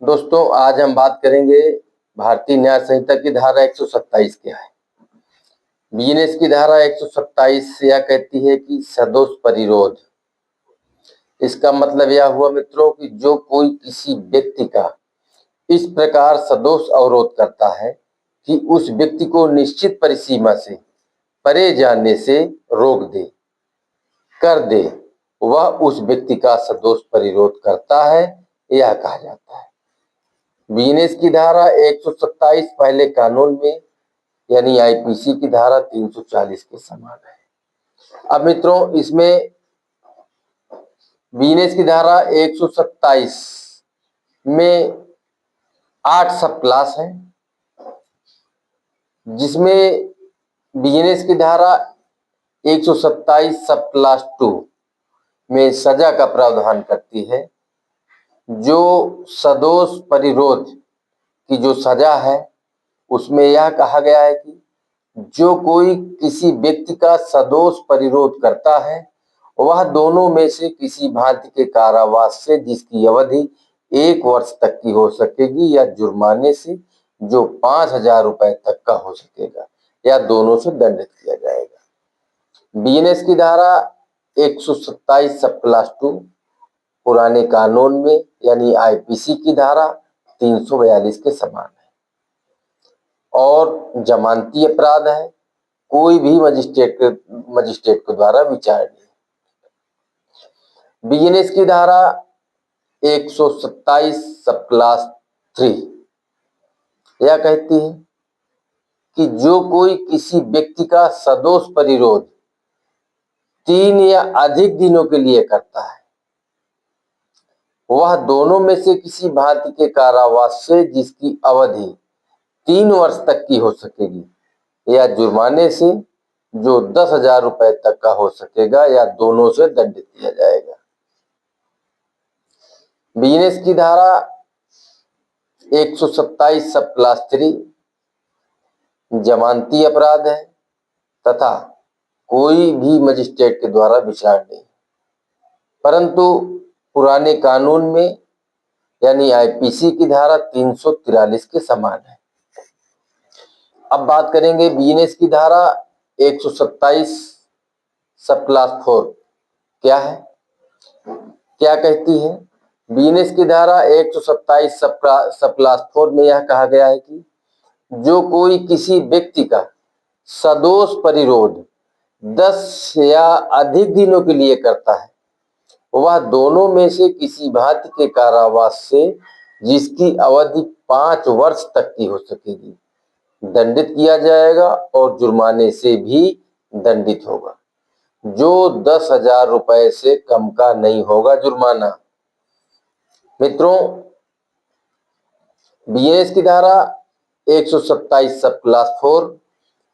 दोस्तों, आज हम बात करेंगे भारतीय न्याय संहिता की धारा 127 क्या है। बिजनेस की धारा 127 यह कहती है कि सदोष परिरोध। इसका मतलब यह हुआ मित्रों कि जो कोई किसी व्यक्ति का इस प्रकार सदोष अवरोध करता है कि उस व्यक्ति को निश्चित परिसीमा से परे जाने से रोक दे, कर दे, वह उस व्यक्ति का सदोष परिरोध करता है, यह कहा जाता है। बिजनेस की धारा 127 पहले कानून में यानी आईपीसी की धारा 340 के समान है। अब मित्रों, इसमें बिजनेस की धारा 127 में 8 सब क्लास है, जिसमें बिजनेस की धारा 127 सब क्लास 2 में सजा का प्रावधान करती है। जो सदोष परिरोध की जो सजा है उसमें यह कहा गया है कि जो कोई किसी व्यक्ति का सदोष परिरोध करता है वह दोनों में से किसी भांति के कारावास से जिसकी अवधि 1 वर्ष तक की हो सकेगी या जुर्माने से जो 5,000 रुपए तक का हो सकेगा या दोनों से दंडित किया जाएगा। बिजनेस की धारा 127 सब क्लास 2 पुराने कानून में यानी आईपीसी की धारा 342 के समान है और जमानती अपराध है, कोई भी मजिस्ट्रेट के द्वारा विचारणीय। बिजनेस की धारा 127 सब क्लास 3 यह कहती है कि जो कोई किसी व्यक्ति का सदोष परिरोध 3 या अधिक दिनों के लिए करता है वह दोनों में से किसी भांति के कारावास से जिसकी अवधि 3 वर्ष तक की हो सकेगी या जुर्माने से जो 10,000 रुपए तक का हो सकेगा या दोनों से दंडित किया जाएगा। बिजनेस की धारा 127 सब क्लास 3 जमानती अपराध है तथा कोई भी मजिस्ट्रेट के द्वारा विचार नहीं, परंतु पुराने कानून में यानी आईपीसी की धारा 343 के समान है। अब बात करेंगे बिजनेस की धारा 127 सब क्लास 4 क्या है, क्या कहती है। बिजनेस की धारा 127 सब क्लास 4 में यह कहा गया है कि जो कोई किसी व्यक्ति का सदोष परिरोध 10 या अधिक दिनों के लिए करता है वह दोनों में से किसी भांति के कारावास से जिसकी अवधि 5 वर्ष तक की हो सकेगी दंडित किया जाएगा और जुर्माने से भी दंडित होगा, जो 10,000 रुपए से कम का नहीं होगा जुर्माना। मित्रों, बिजनेस की धारा 127 सब क्लास 4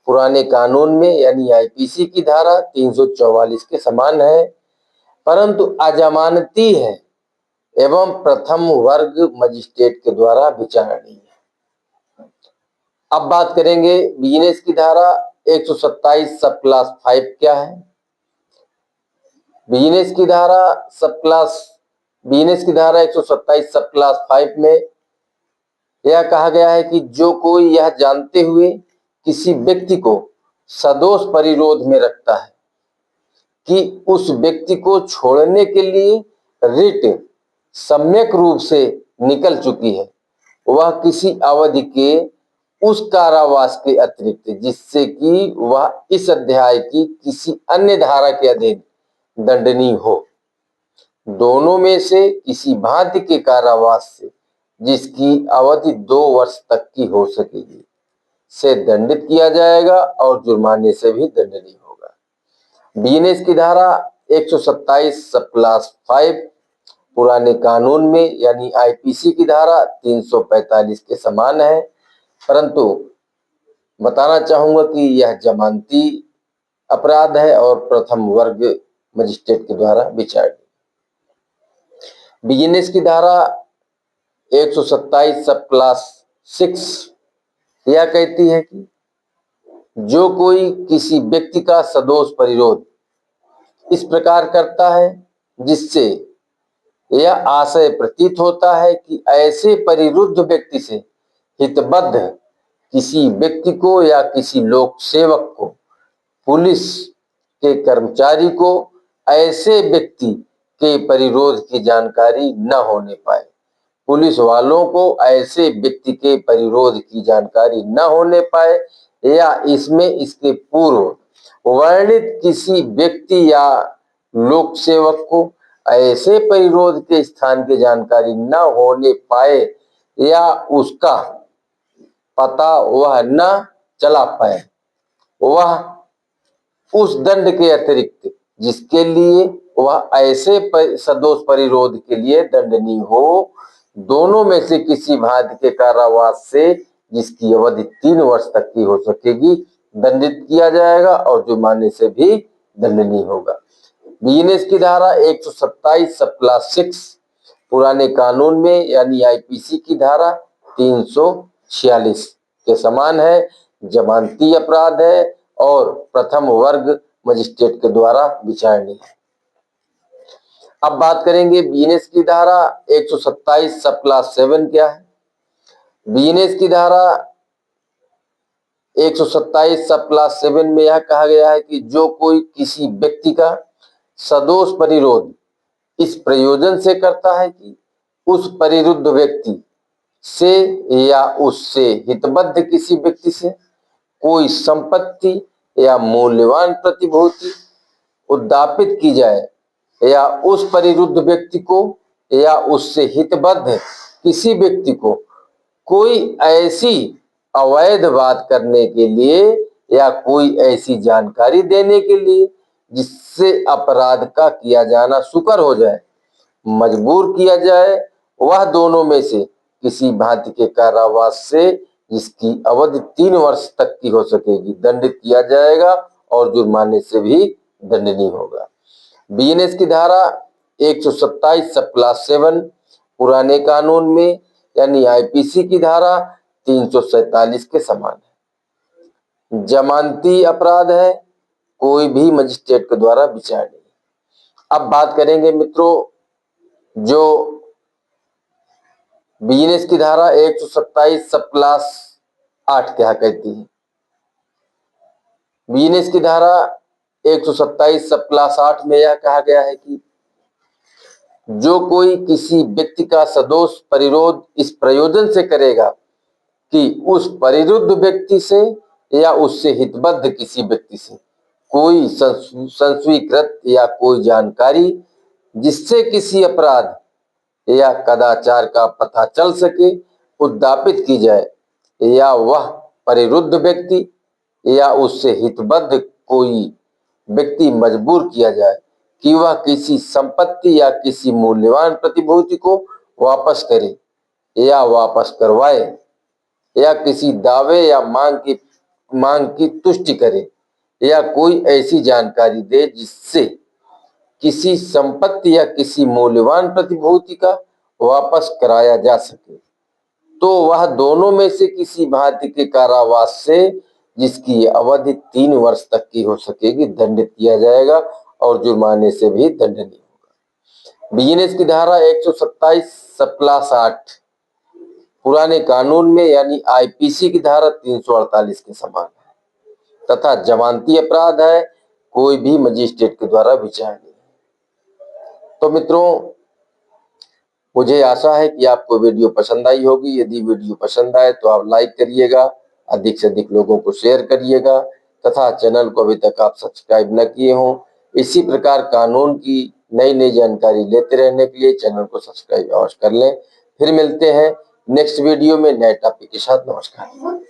पुराने कानून में यानी आईपीसी की धारा 344 के समान है, परंतु अजमानती है एवं प्रथम वर्ग मजिस्ट्रेट के द्वारा विचारणीय है। अब बात करेंगे बिजनेस की धारा 127 सब क्लास 5 क्या है। बिजनेस की धारा 127 सब क्लास 5 में यह कहा गया है कि जो कोई यह जानते हुए किसी व्यक्ति को सदोष परिरोध में रखता है कि उस व्यक्ति को छोड़ने के लिए रिट सम्यक रूप से निकल चुकी है वह किसी अवधि के उस कारावास के अतिरिक्त जिससे कि वह इस अध्याय की किसी अन्य धारा के अधीन दंडनीय हो, दोनों में से किसी भांति के कारावास से जिसकी अवधि 2 वर्ष तक की हो सकेगी से दंडित किया जाएगा और जुर्माने से भी दंडनीय होगा। बिजनेस की धारा 127 सब क्लास 5 पुराने कानून में यानी आईपीसी की धारा 345 के समान है, परंतु बताना चाहूंगा कि यह जमानती अपराध है और प्रथम वर्ग मजिस्ट्रेट के द्वारा विचारणीय। बिजनेस की धारा 127 सब क्लास 6 यह कहती है कि जो कोई किसी व्यक्ति का सदोष परिरोध इस प्रकार करता है जिससे यह आशय प्रतीत होता है कि ऐसे परिरुद्ध व्यक्ति से हितबद्ध किसी व्यक्ति को या किसी लोक सेवक को, पुलिस के कर्मचारी को ऐसे व्यक्ति के परिरोध की जानकारी न होने पाए। पुलिस वालों को ऐसे व्यक्ति के परिरोध की जानकारी न होने पाए या इसमें इसके पूर्व वर्णित किसी व्यक्ति या लोक सेवक को ऐसे परिरोध के स्थान की जानकारी न होने पाए या उसका पता वह न चला पाए, वह उस दंड के अतिरिक्त जिसके लिए वह ऐसे सदोष परिरोध के लिए दंडनीय हो, दोनों में से किसी भांति के कारावास से जिसकी अवधि 3 वर्ष तक की हो सकेगी दंडित किया जाएगा और जुर्माने से भी दंडनीय होगा। बिजनेस की धारा 127 सब क्लास 6 पुराने कानून में यानी आईपीसी की धारा 346 के समान है, जमानती अपराध है और प्रथम वर्ग मजिस्ट्रेट के द्वारा विचारणीय है। अब बात करेंगे बिजनेस की धारा 127 सब क्लास 7 क्या है। बिजनेस की धारा 127 सब क्लास 7 में यह कहा गया है कि जो कोई किसी व्यक्ति का सदोष परिरोध इस प्रयोजन से करता है कि उस परिरुद्ध व्यक्ति से या उससे हितबद्ध किसी व्यक्ति से कोई संपत्ति या मूल्यवान प्रतिभूति उद्यापित की जाए या उस परिरुद्ध व्यक्ति को या उससे हितबद्ध किसी व्यक्ति को कोई ऐसी अवैध बात करने के लिए या कोई ऐसी जानकारी देने के लिए जिससे अपराध का किया जाना सुकर हो जाए, मजबूर किया जाए, वह दोनों में से किसी भांति के कारावास से जिसकी अवधि 3 वर्ष तक की हो सकेगी दंडित किया जाएगा और जुर्माने से भी दंडनीय होगा। बीएनएस की धारा 127 सब क्लास 7 पुराने कानून में यानी आईपीसी की धारा 347 के समान है, जमानती अपराध है, कोई भी मजिस्ट्रेट के द्वारा विचारणीय। अब बात करेंगे मित्रों जो बिजनेस की धारा 127 सब क्लास 8 क्या कहती है। बिजनेस की धारा 127 सब क्लास 8 में यह कहा गया है कि जो कोई किसी व्यक्ति का सदोष परिरोध इस प्रयोजन से करेगा कि उस परिरुद्ध व्यक्ति से या उससे हितबद्ध किसी व्यक्ति से कोई संस्वीकृत या कोई जानकारी जिससे किसी अपराध या कदाचार का पता चल सके उद्यापित की जाए या वह परिरुद्ध व्यक्ति या उससे हितबद्ध कोई व्यक्ति मजबूर किया जाए कि वह किसी संपत्ति या किसी मूल्यवान प्रतिभूति को वापस करे या वापस करवाए या किसी दावे या मांग की तुष्टि करे या कोई ऐसी जानकारी दे जिससे किसी संपत्ति या किसी मूल्यवान प्रतिभूति का वापस कराया जा सके, तो वह दोनों में से किसी भांति के कारावास से जिसकी अवधि 3 वर्ष तक की हो सकेगी दंडित किया जाएगा और जुर्माने से भी दंडनीय होगा। बिजनेस की धारा 127 सब क्लास 8 पुराने कानून में यानी आईपीसी की धारा 348 के समान है तथा जमानती अपराध है, कोई भी मजिस्ट्रेट के द्वारा विचारणीय। तो मित्रों मुझे आशा है कि आपको वीडियो पसंद आई होगी। यदि वीडियो पसंद आए तो आप लाइक करिएगा, अधिक से अधिक लोगों को शेयर करिएगा तथा चैनल को अभी तक आप सब्सक्राइब न किए हों। इसी प्रकार कानून की नई नई जानकारी लेते रहने के लिए चैनल को सब्सक्राइब अवश्य कर लें। फिर मिलते हैं नेक्स्ट वीडियो में नए टॉपिक के साथ। नमस्कार।